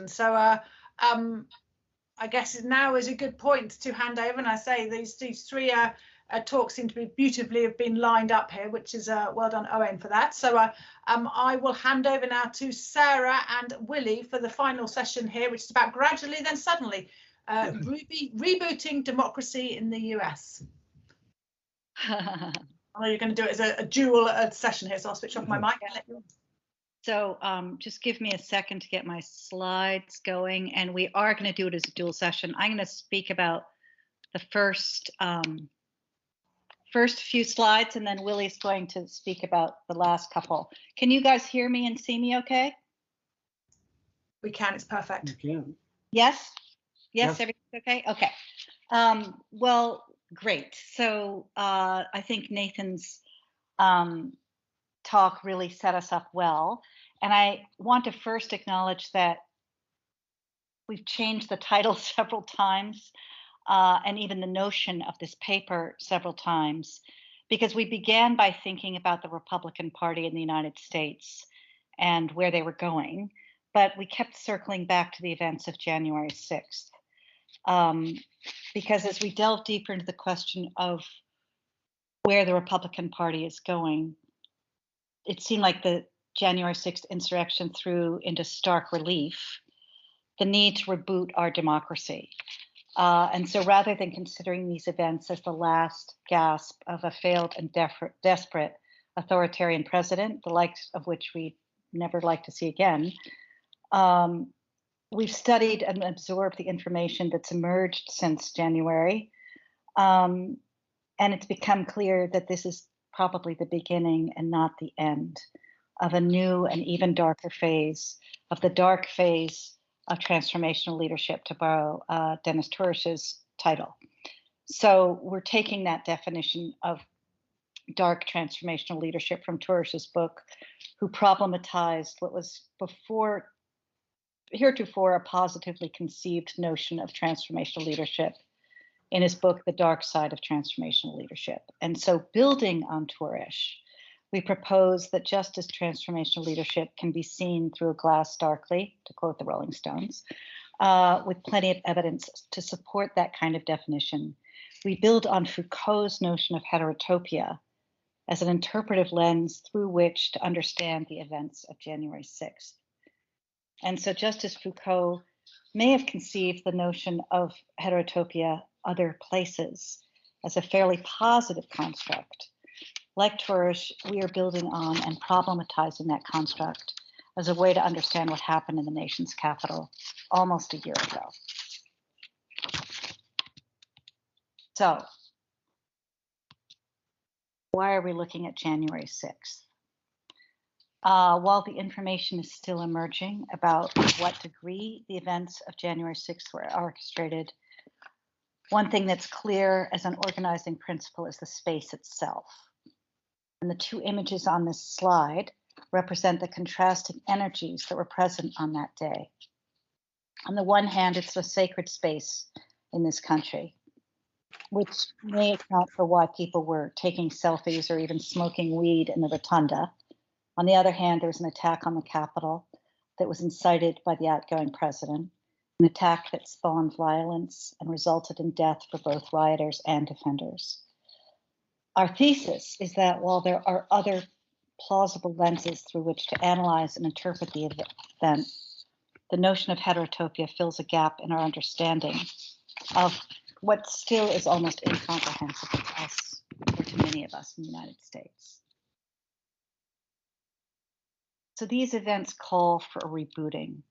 So I guess now is a good point to hand over. And I say these three talks seem to be beautifully have been lined up here, which is well done, Owen, for that. So I will hand over now to Sarah and Willie for the final session here, which is about gradually then suddenly rebooting democracy in the US. I know you're going to do it as a dual session here, so I'll switch off my mic and let you on. So just give me a second to get my slides going, and we are going to do it as a dual session. I'm going to speak about the first few slides, and then Willie's going to speak about the last couple. Can you guys hear me and see me okay? We can, it's perfect. You can. Yes? Yes, everything's okay? Okay. Well, great. So I think Nathan's talk really set us up well. And I want to first acknowledge that we've changed the title several times, and even the notion of this paper several times, because we began by thinking about the Republican Party in the United States and where they were going, but we kept circling back to the events of January 6th. Because as we delve deeper into the question of where the Republican Party is going, it seemed like the January 6th insurrection threw into stark relief the need to reboot our democracy. And so rather than considering these events as the last gasp of a failed and desperate authoritarian president, the likes of which we never like to see again, we've studied and absorbed the information that's emerged since January. And it's become clear that this is probably the beginning and not the end of a new and even darker phase, of the dark phase of transformational leadership, to borrow Dennis Turish's title. So we're taking that definition of dark transformational leadership from Turish's book, who problematized what was heretofore a positively conceived notion of transformational leadership in his book, The Dark Side of Transformational Leadership. And so building on Turish, we propose that just as transformational leadership can be seen through a glass darkly, to quote the Rolling Stones, with plenty of evidence to support that kind of definition, we build on Foucault's notion of heterotopia as an interpretive lens through which to understand the events of January 6th. And so just as Foucault may have conceived the notion of heterotopia, other places, as a fairly positive construct, like Turish, we are building on and problematizing that construct as a way to understand what happened in the nation's capital almost a year ago. So, why are we looking at January 6th? While the information is still emerging about what degree the events of January 6th were orchestrated, one thing that's clear as an organizing principle is the space itself. And the two images on this slide represent the contrasting energies that were present on that day. On the one hand, it's the sacred space in this country, which may account for why people were taking selfies or even smoking weed in the rotunda. On the other hand, there was an attack on the Capitol that was incited by the outgoing president, an attack that spawned violence and resulted in death for both rioters and defenders. Our thesis is that while there are other plausible lenses through which to analyze and interpret the event, the notion of heterotopia fills a gap in our understanding of what still is almost incomprehensible to us, or to many of us in the United States. So these events call for a rebooting.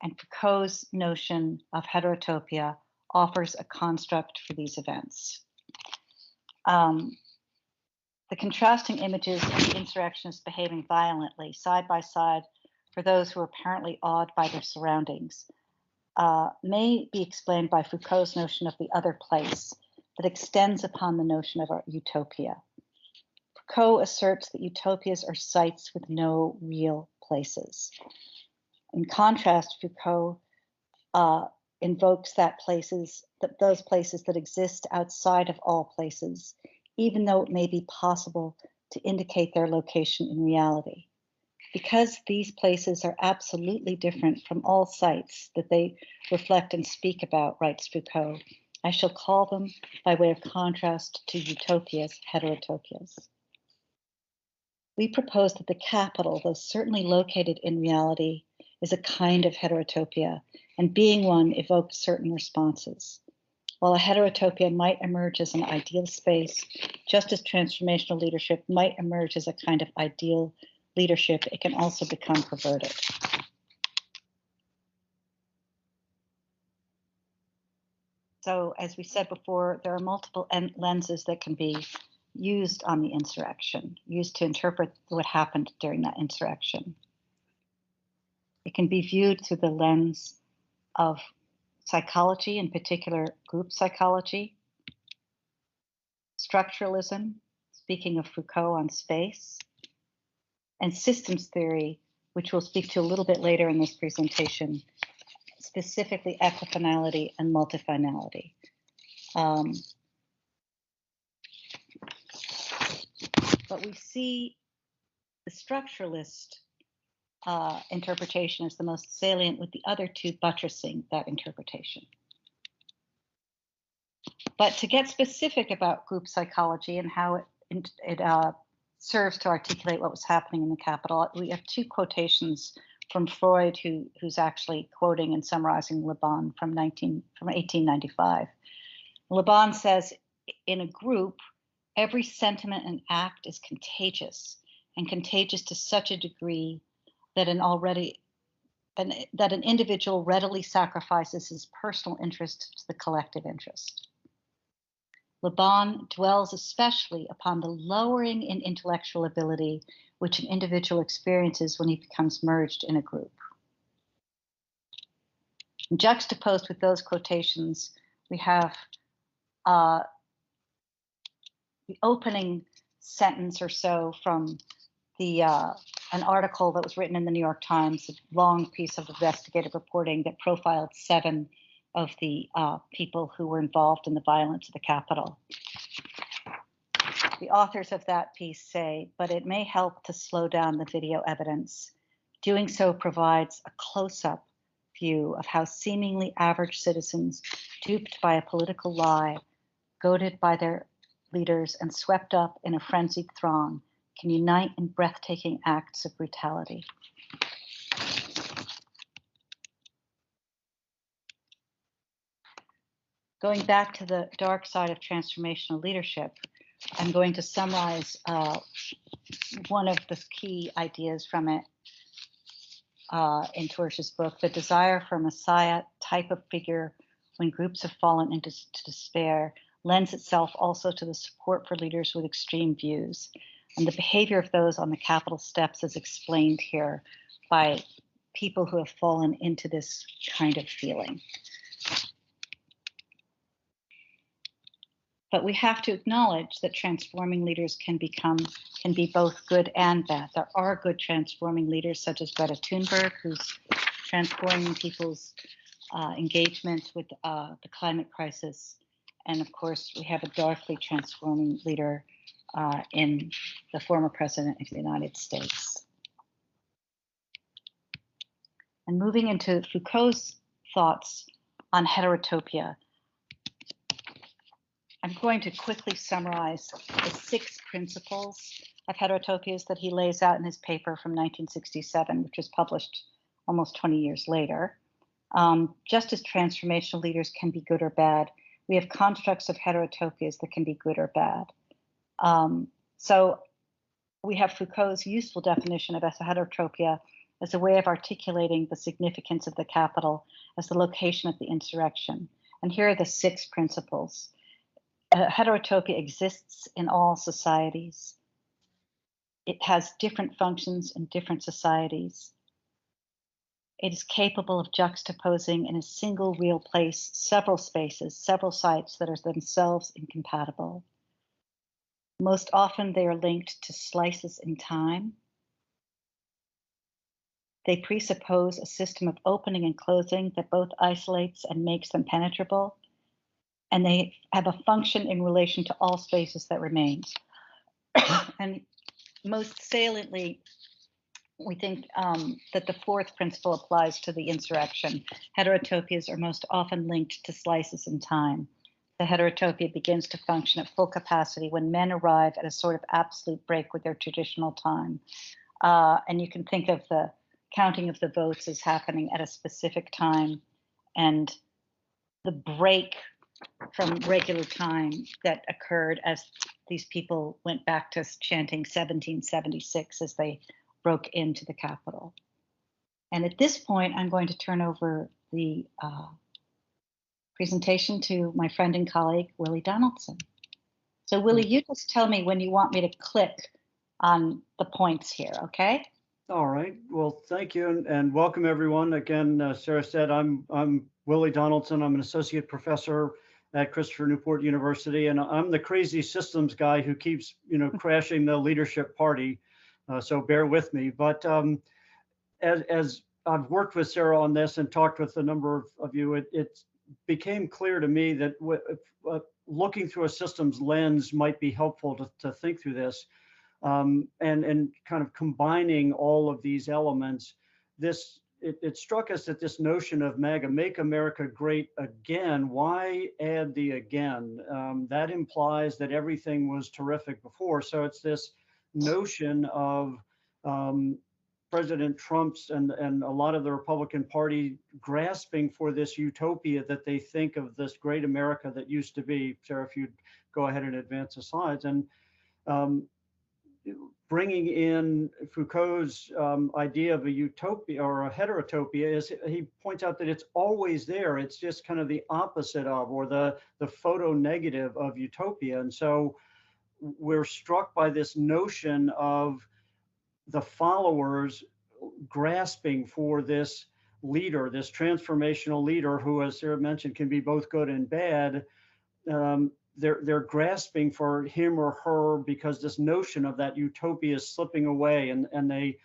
And Foucault's notion of heterotopia offers a construct for these events. The contrasting images of the insurrectionists behaving violently side by side for those who are apparently awed by their surroundings may be explained by Foucault's notion of the other place that extends upon the notion of our utopia. Foucault asserts that utopias are sites with no real places. In contrast, Foucault invokes those places that exist outside of all places, even though it may be possible to indicate their location in reality. Because these places are absolutely different from all sites that they reflect and speak about, writes Foucault, I shall call them, by way of contrast to utopias, heterotopias. We propose that the capital, though certainly located in reality, is a kind of heterotopia, and being one evokes certain responses. While a heterotopia might emerge as an ideal space, just as transformational leadership might emerge as a kind of ideal leadership, it can also become perverted. So, as we said before, there are multiple lenses that can be used on the insurrection, used to interpret what happened during that insurrection. It can be viewed through the lens of psychology, in particular group psychology, structuralism, speaking of Foucault on space, and systems theory, which we'll speak to a little bit later in this presentation, specifically equifinality and multifinality. But we see the structuralist interpretation as the most salient, with the other two buttressing that interpretation. But to get specific about group psychology and how it serves to articulate what was happening in the Capitol, we have two quotations from Freud, who's actually quoting and summarizing Le Bon from 1895. Le Bon says, in a group, every sentiment and act is contagious, and contagious to such a degree that an individual readily sacrifices his personal interest to the collective interest. Le Bon dwells especially upon the lowering in intellectual ability which an individual experiences when he becomes merged in a group. And juxtaposed with those quotations, we have the opening sentence or so from an article that was written in the New York Times, a long piece of investigative reporting that profiled 7 of the people who were involved in the violence of the Capitol. The authors of that piece say, but it may help to slow down the video evidence. Doing so provides a close-up view of how seemingly average citizens, duped by a political lie, goaded by their leaders, and swept up in a frenzied throng, can unite in breathtaking acts of brutality. Going back to the dark side of transformational leadership, I'm going to summarize one of the key ideas from it in Torsh's book, the desire for a messiah type of figure when groups have fallen into despair lends itself also to the support for leaders with extreme views. And the behavior of those on the Capitol steps is explained here by people who have fallen into this kind of feeling. But we have to acknowledge that transforming leaders can be both good and bad. There are good transforming leaders, such as Greta Thunberg, who's transforming people's engagement with the climate crisis. And of course, we have a darkly transforming leader in the former president of the United States. And moving into Foucault's thoughts on heterotopia, I'm going to quickly summarize the 6 principles of heterotopias that he lays out in his paper from 1967, which was published almost 20 years later. Just as transformational leaders can be good or bad, we have constructs of heterotopias that can be good or bad. So we have Foucault's useful definition of heterotopia as a way of articulating the significance of the Capitol as the location of the insurrection. And here are the 6 principles. Heterotopia exists in all societies. It has different functions in different societies. It is capable of juxtaposing in a single real place several spaces, several sites that are themselves incompatible. Most often they are linked to slices in time. They presuppose a system of opening and closing that both isolates and makes them penetrable. And they have a function in relation to all spaces that remain. And most saliently, we think that the fourth principle applies to the insurrection. Heterotopias are most often linked to slices in time. The heterotopia begins to function at full capacity when men arrive at a sort of absolute break with their traditional time. And you can think of the counting of the votes as happening at a specific time, and the break from regular time that occurred as these people went back to chanting 1776 as they broke into the Capitol. And at this point, I'm going to turn over the presentation to my friend and colleague, Willie Donaldson. So Willie, you just tell me when you want me to click on the points here, okay? All right. Well, thank you, and welcome everyone. Again, Sarah said, I'm Willie Donaldson. I'm an associate professor at Christopher Newport University, and I'm the crazy systems guy who keeps, crashing the leadership party. So bear with me. But as I've worked with Sarah on this and talked with a number of you, it became clear to me that looking through a systems lens might be helpful to think through this. And kind of combining all of these elements, it struck us that this notion of MAGA, Make America Great Again, why add the again? That implies that everything was terrific before. So it's this notion of President Trump's and a lot of the Republican Party grasping for this utopia that they think of this great America that used to be. Sarah, if you'd go ahead and advance the slides. And bringing in Foucault's idea of a utopia or a heterotopia is he points out that it's always there. It's just kind of the opposite of, or the photo negative of utopia. And so we're struck by this notion of the followers grasping for this leader, this transformational leader who, as Sarah mentioned, can be both good and bad. They're grasping for him or her because this notion of that utopia is slipping away, and they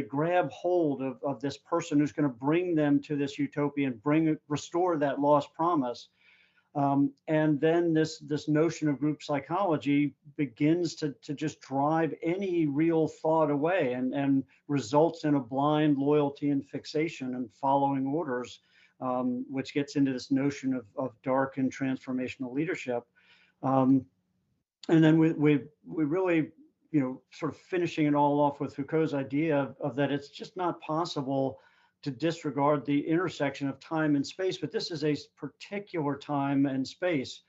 grab hold of this person who's going to bring them to this utopia and restore that lost promise. And then this notion of group psychology begins to just drive any real thought away and results in a blind loyalty and fixation and following orders, which gets into this notion of dark and transformational leadership. And then we really, sort of finishing it all off with Foucault's idea of that it's just not possible to disregard the intersection of time and space, but this is a particular time and space.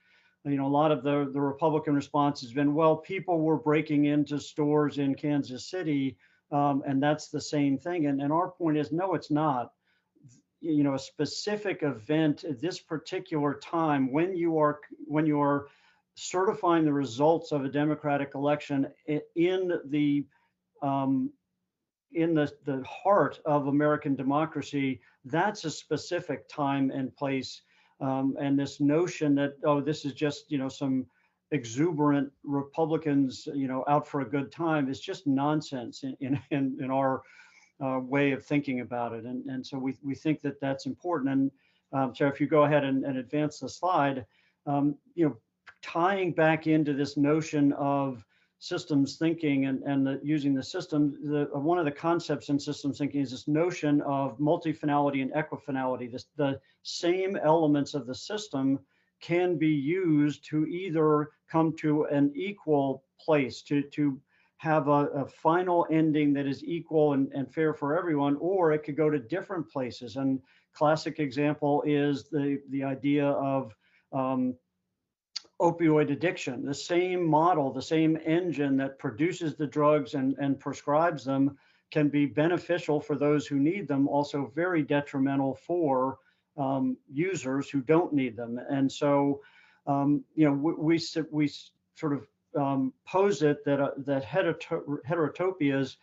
A lot of the Republican response has been, well, people were breaking into stores in Kansas City, and that's the same thing. And our point is, no, it's not. A specific event at this particular time, when you are certifying the results of a democratic election in the heart of American democracy, that's a specific time and place. And this notion that, oh, this is just, some exuberant Republicans, out for a good time is just nonsense in our way of thinking about it. And so we think that that's important. And so if you go ahead and advance the slide, tying back into this notion of systems thinking and using the system, one of the concepts in systems thinking is this notion of multifinality and equifinality. The same elements of the system can be used to either come to an equal place, to have a final ending that is equal and fair for everyone, or it could go to different places. And classic example is the idea of opioid addiction. The same model, the same engine that produces the drugs and prescribes them can be beneficial for those who need them, also very detrimental for users who don't need them. And so, we sort of pose it that heterotopias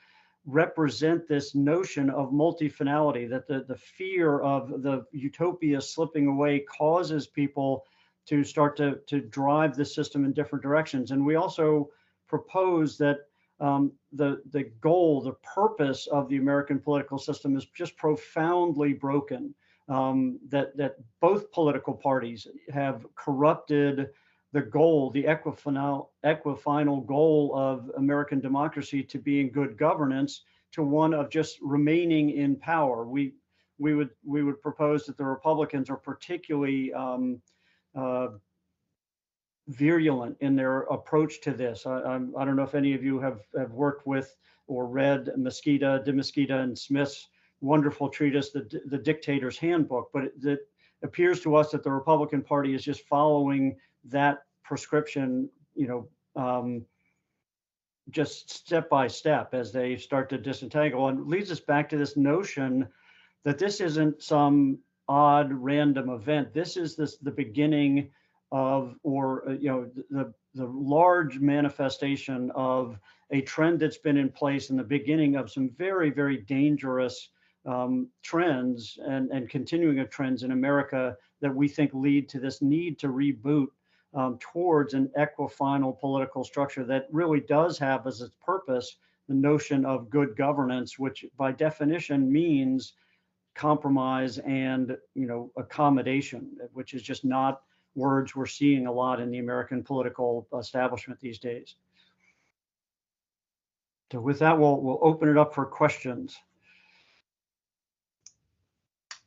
represent this notion of multifinality, that the fear of the utopia slipping away causes people to start to drive the system in different directions. And we also propose that the goal, the purpose of the American political system is just profoundly broken, that both political parties have corrupted the goal, the equifinal goal of American democracy to being good governance, to one of just remaining in power. We would propose that the Republicans are particularly virulent in their approach to this. I don't know if any of you have worked with or read De Mesquita and Smith's wonderful treatise, the Dictator's Handbook, but it appears to us that the Republican Party is just following that prescription, just step by step as they start to disentangle, and leads us back to this notion that this isn't some odd random event. This is the beginning of, or the large manifestation of a trend that's been in place in the beginning of some very, very dangerous trends and continuing of trends in America that we think lead to this need to reboot towards an equifinal political structure that really does have as its purpose the notion of good governance, which by definition means compromise and accommodation, which is just not words we're seeing a lot in the American political establishment these days. So with that, we'll open it up for questions.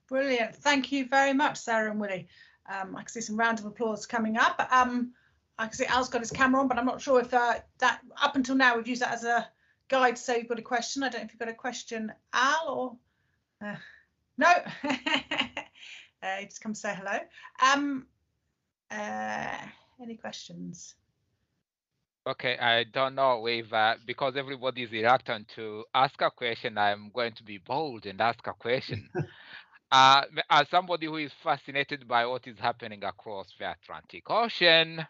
Brilliant. Thank you very much, Sarah and Willie. I can see some round of applause coming up. I can see Al's got his camera on, but I'm not sure if that, up until now, we've used that as a guide. So you've got a question. I don't know if you've got a question, Al, or no. You just come say hello. Any questions? Okay, I don't know if because everybody is reluctant to ask a question, I'm going to be bold and ask a question. As somebody who is fascinated by what is happening across the Atlantic Ocean,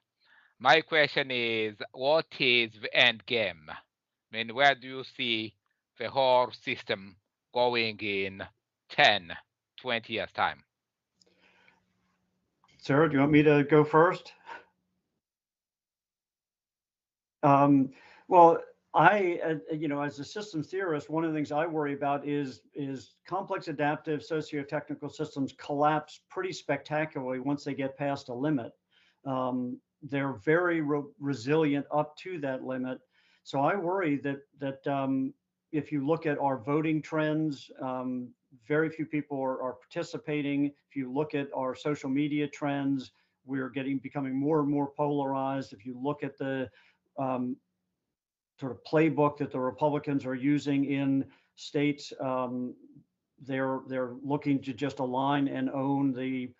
my question is, what is the end game? I mean, where do you see the whole system going in 10, 20 years' time? Sarah, do you want me to go first? Well, as a systems theorist, one of the things I worry about is complex adaptive socio-technical systems collapse pretty spectacularly once they get past a limit. They're very resilient up to that limit. So I worry that if you look at our voting trends, very few people are participating. If you look at our social media trends, we're becoming more and more polarized. If you look at the sort of playbook that the Republicans are using in states, they're looking to just align and own the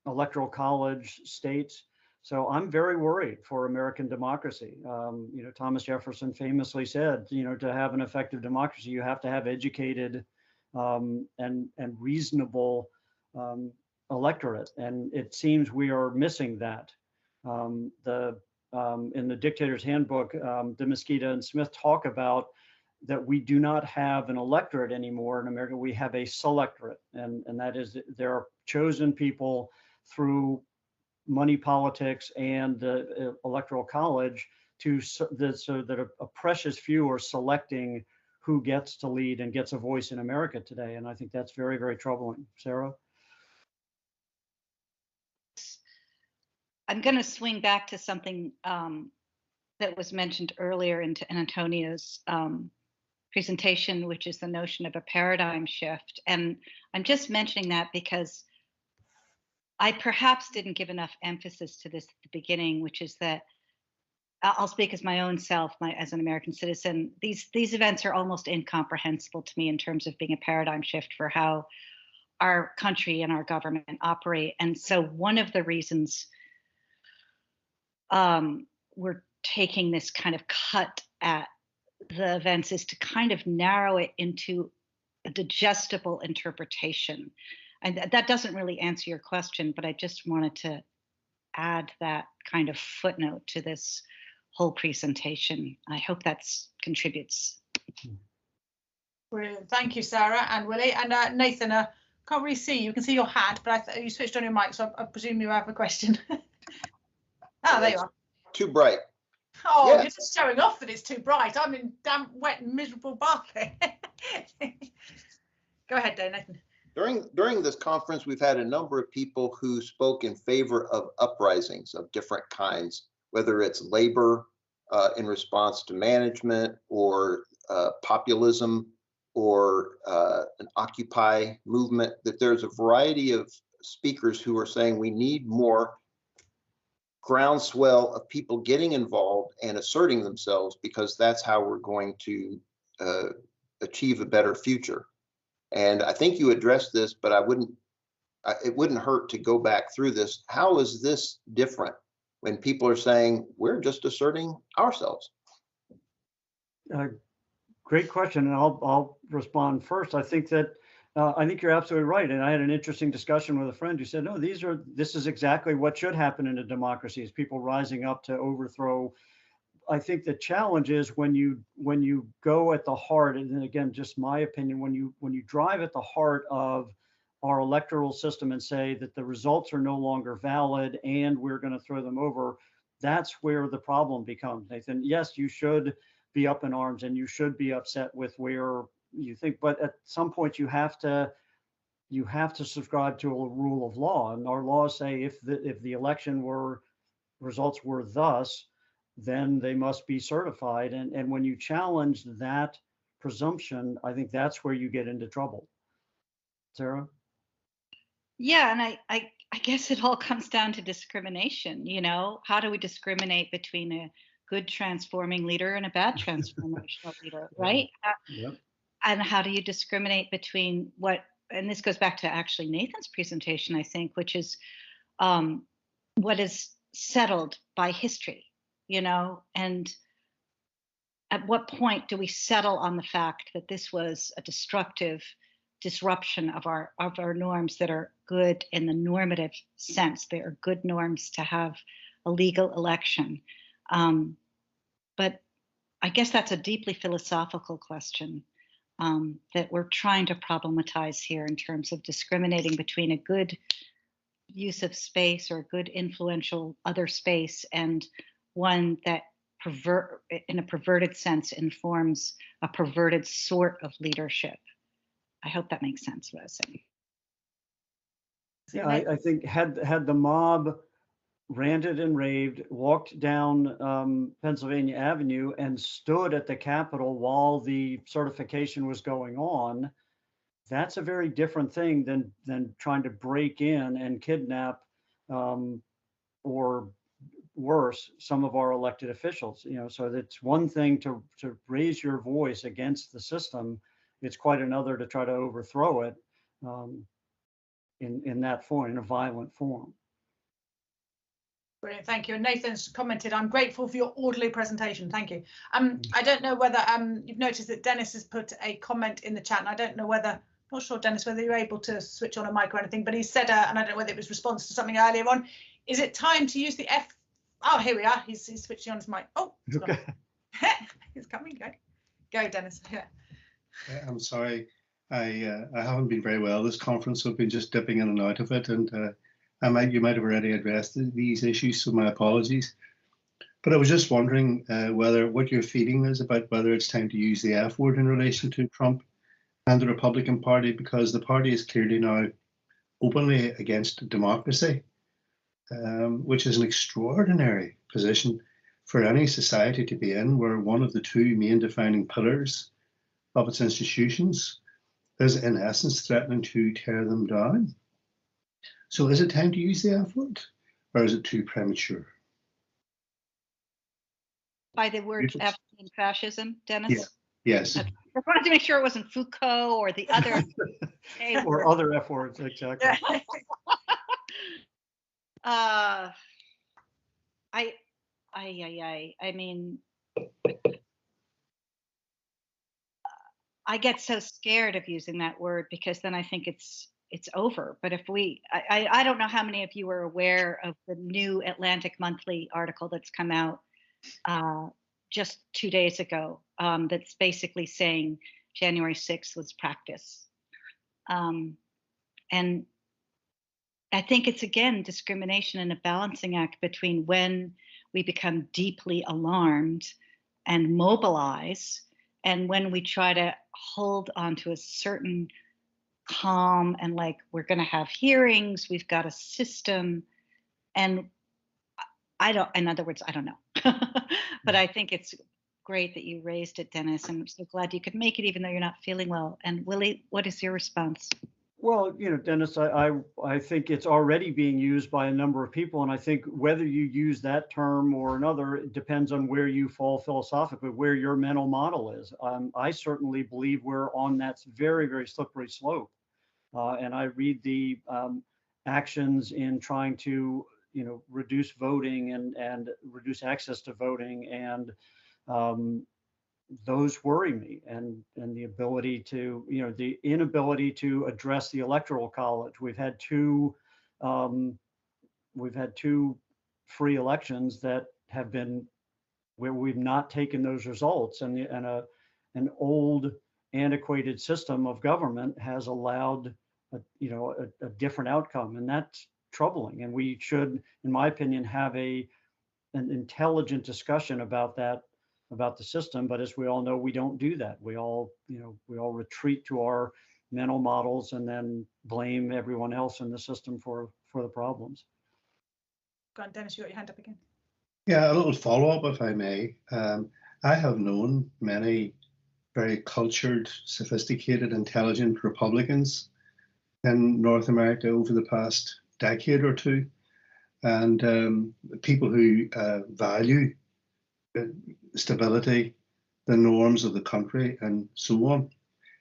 electoral college states. So I'm very worried for American democracy. Thomas Jefferson famously said, to have an effective democracy, you have to have educated and reasonable electorate, and it seems we are missing that. In the Dictator's Handbook, De Mesquita and Smith talk about that we do not have an electorate anymore in America. We have a selectorate, and that is there are chosen people through money politics and the electoral college so that a precious few are selecting who gets to lead and gets a voice in America today. And I think that's very, very troubling. Sarah? I'm going to swing back to something that was mentioned earlier in Antonio's presentation, which is the notion of a paradigm shift. And I'm just mentioning that because I perhaps didn't give enough emphasis to this at the beginning, which is that I'll speak as my own self, as an American citizen. These events are almost incomprehensible to me in terms of being a paradigm shift for how our country and our government operate. And so one of the reasons we're taking this kind of cut at the events is to kind of narrow it into a digestible interpretation. And that doesn't really answer your question, but I just wanted to add that kind of footnote to this whole presentation. I hope that contributes. Brilliant. Thank you, Sarah and Willie. And Nathan, can't really see you. You can see your hat, but you switched on your mic, so I presume you have a question. Oh, there you are. Too bright. Oh, yeah. You're just showing off that it's too bright. I'm in damp, wet, and miserable Bath. Go ahead, Nathan. During this conference, we've had a number of people who spoke in favor of uprisings of different kinds, whether it's labor in response to management or populism or an Occupy movement, that there's a variety of speakers who are saying we need more groundswell of people getting involved and asserting themselves, because that's how we're going to achieve a better future. And I think you addressed this, but it wouldn't hurt to go back through this. How is this different when people are saying we're just asserting ourselves? Great question, and I'll respond first. I think you're absolutely right. And I had an interesting discussion with a friend who said, no, this is exactly what should happen in a democracy, is people rising up to overthrow. I think the challenge is when you go at the heart, and again, just my opinion, when you drive at the heart of our electoral system and say that the results are no longer valid and we're going to throw them over, that's where the problem becomes, Nathan. Yes, you should be up in arms and you should be upset with where you think, but at some point you have to subscribe to a rule of law, and our laws say if the election results were thus, then they must be certified. And when you challenge that presumption, I think that's where you get into trouble. Sarah? Yeah, and I guess it all comes down to discrimination. How do we discriminate between a good transforming leader and a bad transformational leader, right? Yep. And how do you discriminate between and this goes back to actually Nathan's presentation, I think, which is what is settled by history, and at what point do we settle on the fact that this was a destructive disruption of our norms that are good in the normative sense. They are good norms to have a legal election. But I guess that's a deeply philosophical question that we're trying to problematize here in terms of discriminating between a good use of space or a good influential other space and one that in a perverted sense informs a perverted sort of leadership. I hope that makes sense what I was saying. Yeah, I think had the mob ranted and raved, walked down Pennsylvania Avenue and stood at the Capitol while the certification was going on, that's a very different thing than trying to break in and kidnap or worse, some of our elected officials. So it's one thing to raise your voice against the system. It's quite another to try to overthrow it in that form, in a violent form. Brilliant, thank you. And Nathan's commented, I'm grateful for your orderly presentation. Thank you. I don't know whether you've noticed that Dennis has put a comment in the chat, and I don't know whether, not sure, Dennis, whether you're able to switch on a mic or anything, but he said, and I don't know whether it was response to something earlier on, is it time to use the F? Oh, here we are. He's switching on his mic. Oh, okay. He's coming. Go, Dennis. Yeah. I'm sorry. I haven't been very well this conference, so I've been just dipping in and out of it, and you might have already addressed these issues, so my apologies. But I was just wondering what your feeling is about whether it's time to use the F word in relation to Trump and the Republican Party, because the party is clearly now openly against democracy, which is an extraordinary position for any society to be in, where one of the two main defining pillars of its institutions is in essence threatening to tear them down. So is it time to use the F word, or is it too premature? By the word F in fascism, Dennis? Yeah. Yes. I wanted to make sure it wasn't Foucault or the other or other F words, exactly. I mean, I get so scared of using that word because then I think it's over. But if I don't know how many of you are aware of the new Atlantic Monthly article that's come out just 2 days ago, that's basically saying January 6th was practice. And I think it's, again, discrimination and a balancing act between when we become deeply alarmed and mobilize, and when we try to hold on to a certain calm and like, we're going to have hearings, we've got a system. And in other words, I don't know. But I think it's great that you raised it, Dennis. I'm so glad you could make it, even though you're not feeling well. And Willie, what is your response? Well, Dennis, I think it's already being used by a number of people. And I think whether you use that term or another, it depends on where you fall philosophically, where your mental model is. I certainly believe we're on that very, very slippery slope. And I read the actions in trying to, reduce voting and reduce access to voting. And those worry me, and the ability to, the inability to address the electoral college. We've had two free elections that have been where we've not taken those results, and an old antiquated system of government has allowed a different outcome, and that's troubling. And we should, in my opinion, have an intelligent discussion about the system. But as we all know, we don't do that. We all retreat to our mental models and then blame everyone else in the system for the problems. Go on, Dennis, you got your hand up again. Yeah, a little follow-up, if I may. I have known many very cultured, sophisticated, intelligent Republicans in North America over the past decade or two, and people who value stability, the norms of the country, and so on.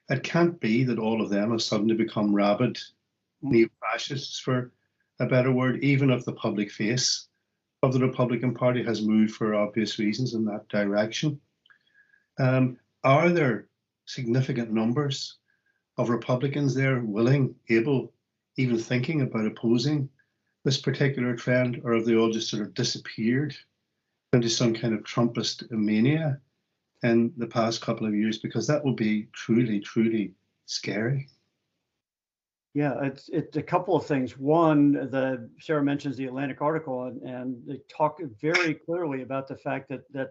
It can't be that all of them have suddenly become rabid neo-fascists, for a better word, even if the public face of the Republican Party has moved for obvious reasons in that direction. Are there significant numbers of Republicans there willing, able, even thinking about opposing this particular trend, or have they all just sort of disappeared into some kind of Trumpist mania in the past couple of years? Because that would be truly, truly scary. Yeah, it's a couple of things. One, Sarah mentions the Atlantic article, and they talk very clearly about the fact that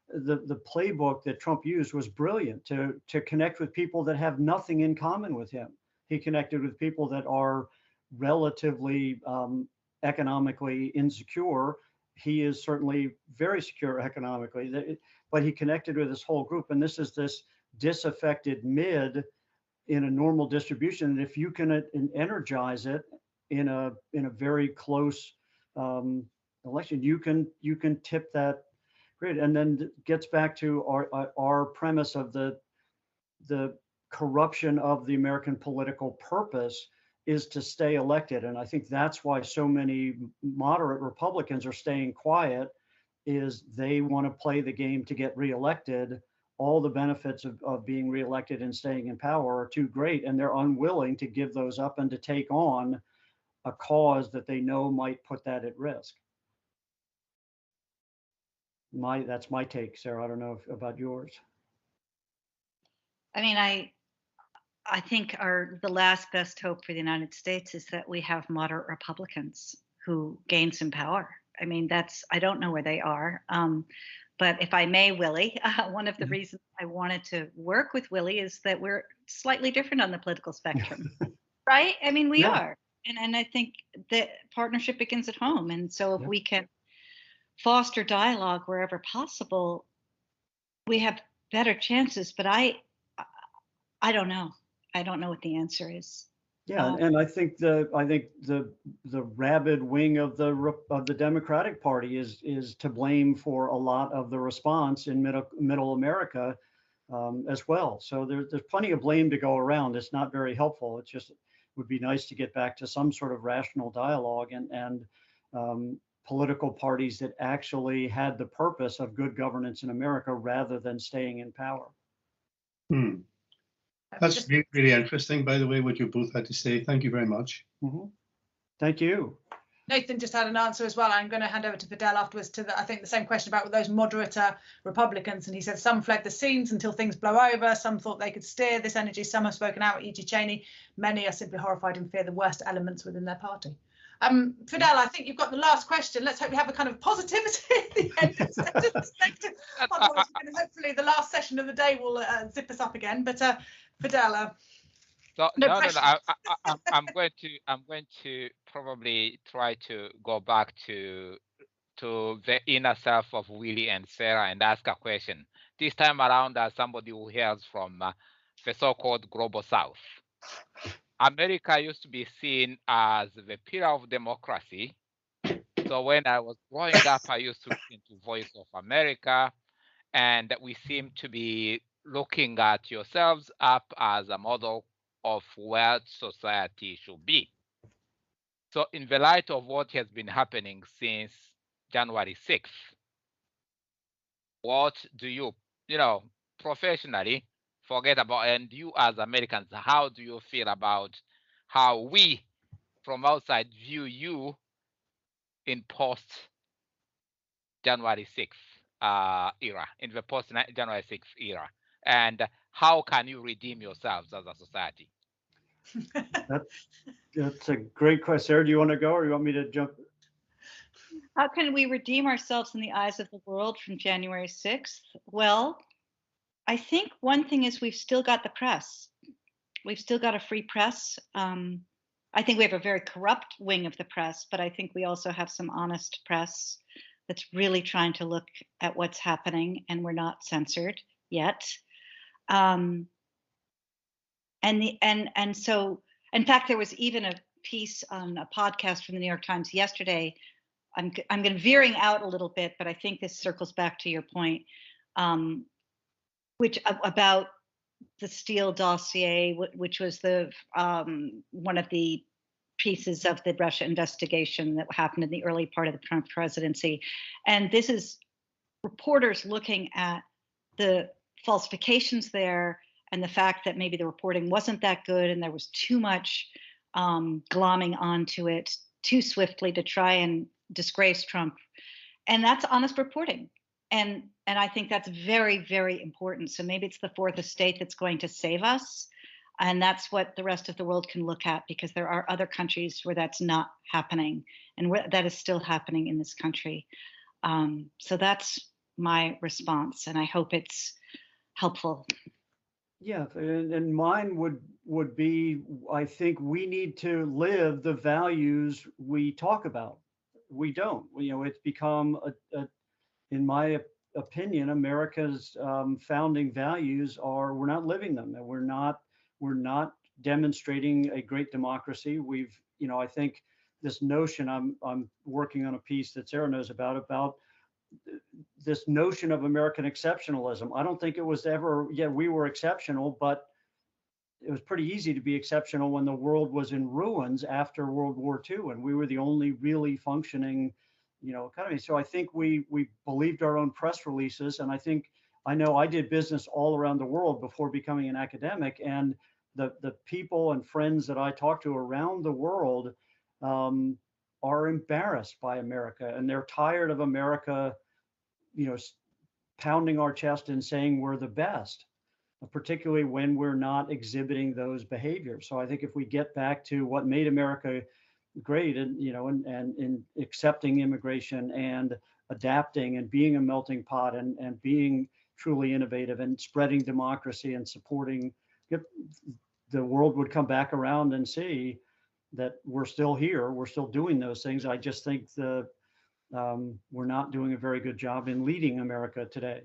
the playbook that Trump used was brilliant to connect with people that have nothing in common with him. He connected with people that are relatively economically insecure. He is certainly very secure economically, but he connected with this whole group. And this is this disaffected mid in a normal distribution. And if you can energize it in a very close election, you can tip that grid. And then it gets back to our premise of the corruption of the American political purpose is to stay elected. And I think that's why so many moderate Republicans are staying quiet, is they want to play the game to get reelected. All the benefits of being reelected and staying in power are too great, and they're unwilling to give those up and to take on a cause that they know might put that at risk. That's my take, Sarah. I don't know about yours. I mean, I think the last best hope for the United States is that we have moderate Republicans who gain some power. I mean, I don't know where they are. But if I may, Willie, one of the reasons I wanted to work with Willie is that we're slightly different on the political spectrum, right? I mean, we are. And I think that partnership begins at home. And so if we can foster dialogue wherever possible, we have better chances. But I don't know. I don't know what the answer is. Yeah, and I think the rabid wing of the Democratic Party is to blame for a lot of the response in middle America as well. So there's plenty of blame to go around. It's not very helpful. It's just, it would be nice to get back to some sort of rational dialogue and political parties that actually had the purpose of good governance in America rather than staying in power. That's really interesting, by the way, what you both had to say. Thank you very much. Thank you. Nathan just had an answer as well. I'm going to hand over to Fidel afterwards to I think the same question about those moderate Republicans. And he said some fled the scenes until things blow over. Some thought they could steer this energy. Some have spoken out, E.G. Cheney. Many are simply horrified and fear the worst elements within their party. Fidel, I think you've got the last question. Let's hope we have a kind of positivity at the end. Otherwise, hopefully the last session of the day will zip us up again. But Fidel, no, I'm going to probably try to go back to the inner self of Willie and Sarah and ask a question. this time around as somebody who hails from the so-called global South. America used to be seen as the pillar of democracy. So when I was growing up, I used to listen to Voice of America, and we seem to be looking at yourselves up as a model of where society should be. So in the light of what has been happening since January 6th, what do you professionally forget about, and you as Americans, how do you feel about how we from outside view you in post January 6th era, in the post January 6th era, and how can you redeem yourselves as a society? That's a great question. Sarah, do you want to go or you want me to jump? How can we redeem ourselves in the eyes of the world from January 6th? Well, I think one thing is we've still got the press. We've still got a free press. I think we have a very corrupt wing of the press, but I think we also have some honest press that's really trying to look at what's happening, and we're not censored yet. And so, in fact, there was even a piece on a podcast from the New York Times yesterday. I'm going to veering out a little bit, but I think this circles back to your point, which about the Steele dossier, which was the one of the pieces of the Russia investigation that happened in the early part of the Trump presidency. And this is reporters looking at the falsifications there and the fact that maybe the reporting wasn't that good and there was too much glomming onto it too swiftly to try and disgrace Trump. And that's honest reporting. And I think that's very, very important. So maybe it's the fourth estate that's going to save us. And that's what the rest of the world can look at, because there are other countries where that's not happening and where that is still happening in this country. So that's my response, and I hope it's helpful. Yeah, and mine would be, I think we need to live the values we talk about. We don't. It's become in my opinion, America's founding values are, we're not living them, and we're not demonstrating a great democracy. I think this notion, I'm working on a piece that Sarah knows about this notion of American exceptionalism. I don't think it was ever, we were exceptional, but it was pretty easy to be exceptional when the world was in ruins after World War II, and we were the only really functioning economy. So I think we believed our own press releases, and I know I did business all around the world before becoming an academic, and the people and friends that I talk to around the world are embarrassed by America, and they're tired of America, pounding our chest and saying we're the best, particularly when we're not exhibiting those behaviors. So I think if we get back to what made America great, and in accepting immigration and adapting and being a melting pot and being truly innovative and spreading democracy and supporting, the world would come back around and see that we're still here, we're still doing those things. I just think we're not doing a very good job in leading America today.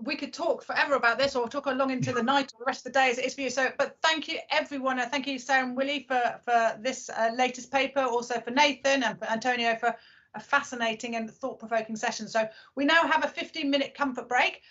We could talk forever about this, or talk along into the night or the rest of the day as it is for you. So, but thank you everyone. Thank you, Sarah and Willie, for this latest paper, also for Nathan and for Antonio for a fascinating and thought-provoking session. So we now have a 15-minute comfort break.